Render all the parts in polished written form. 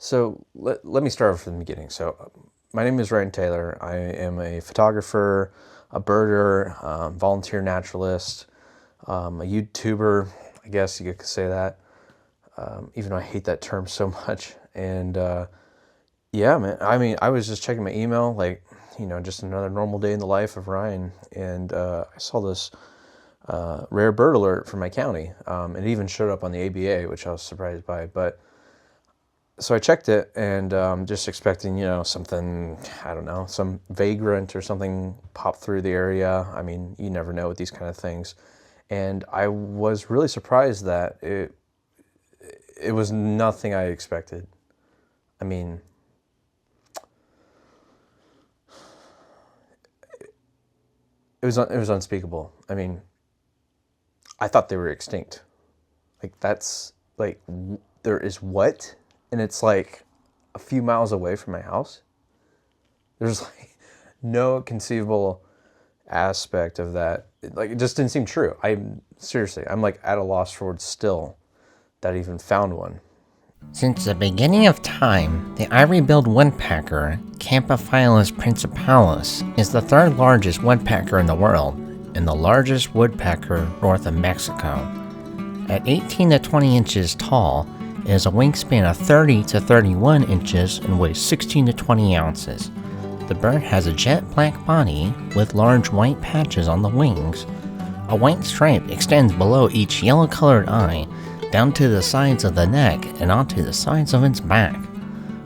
So let me start from the beginning. So my name is Ryan Taylor. I am a photographer, a birder, volunteer naturalist, a YouTuber. I guess you could say that. Even though I hate that term so much. And yeah, man. I mean, I was just checking my email, like just another normal day in the life of Ryan, and I saw this rare bird alert from my county. It even showed up on the ABA, which I was surprised by, but. So I checked it and just expecting, something, I don't know, some vagrant or something pop through the area. I mean, you never know with these kind of things. And I was really surprised that it was nothing I expected. I mean, it was unspeakable. I mean, I thought they were extinct. Like that's like there is what? And it's like a few miles away from my house. There's like no conceivable aspect of that. Like it just didn't seem true. I'm like at a loss for words still that I even found one. Since the beginning of time, the ivory-billed woodpecker, Campophyllus principalis, is the third largest woodpecker in the world and the largest woodpecker north of Mexico. At 18 to 20 inches tall, it has a wingspan of 30 to 31 inches and weighs 16 to 20 ounces. The bird has a jet black body with large white patches on the wings. A white stripe extends below each yellow-colored eye, down to the sides of the neck and onto the sides of its back.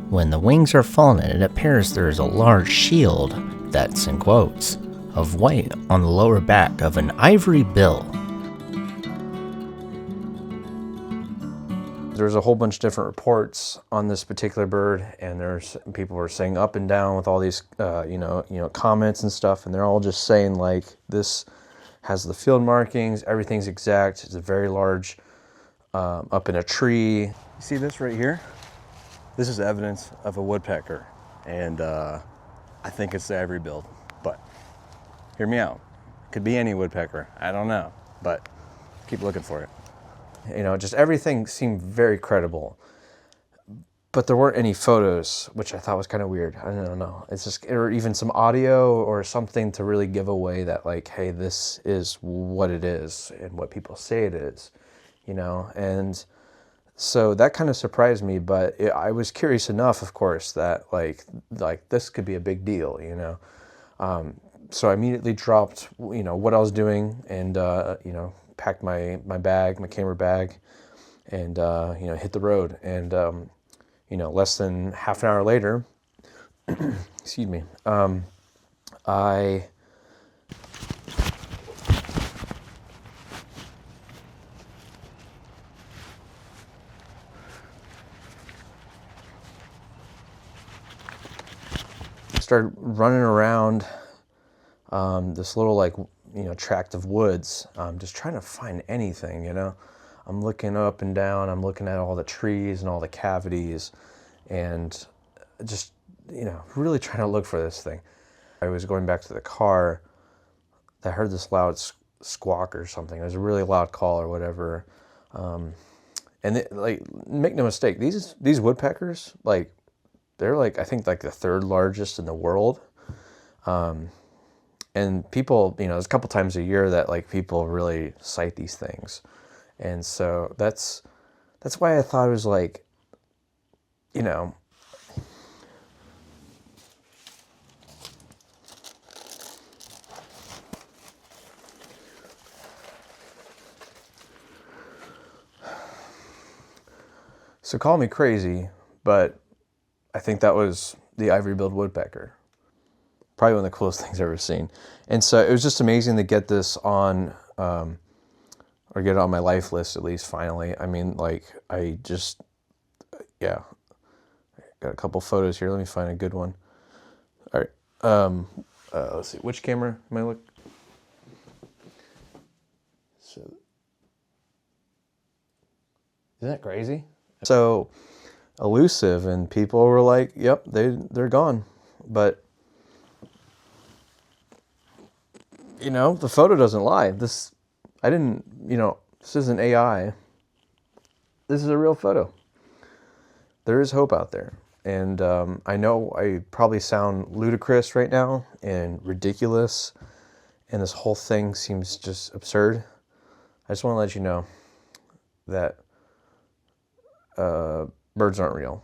When the wings are folded, it appears there is a large shield, that's in quotes, of white on the lower back of an ivory bill. There's a whole bunch of different reports on this particular bird, and there's people were saying up and down with all these, comments and stuff, and they're all just saying like this has the field markings, everything's exact. It's a very large, up in a tree. You see this right here? This is evidence of a woodpecker, and I think it's the ivory-billed. But hear me out. Could be any woodpecker. I don't know, but keep looking for it. Just everything seemed very credible. But there weren't any photos, which I thought was kind of weird. I don't know. It's just, or even some audio or something to really give away that, like, hey, this is what it is and what people say it is, And so that kind of surprised me, but I was curious enough, of course, that like this could be a big deal, So I immediately dropped, what I was doing and, packed my bag, my camera bag, and hit the road. And less than half an hour later, excuse me, I started running around this little tract of woods, just trying to find anything, I'm looking up and down, I'm looking at all the trees and all the cavities, and just, really trying to look for this thing. I was going back to the car, I heard this loud squawk or something. It was a really loud call or whatever. Make no mistake, these woodpeckers, they're I think the third largest in the world. And people, there's a couple times a year that people really sight these things. And so that's why I thought it was so call me crazy, but I think that was the ivory-billed woodpecker. Probably one of the coolest things I've ever seen. And so it was just amazing to get this on, or get it on my life list at least finally. I mean, I just, yeah. Got a couple photos here. Let me find a good one. All right. Let's see. Which camera am I looking? So, isn't that crazy? So elusive, and people were like, "Yep, they're gone." But the photo doesn't lie. This isn't AI. This is a real photo. there is hope out there. And I know I probably sound ludicrous right now and ridiculous, and this whole thing seems just absurd. I just want to let you know that birds aren't real.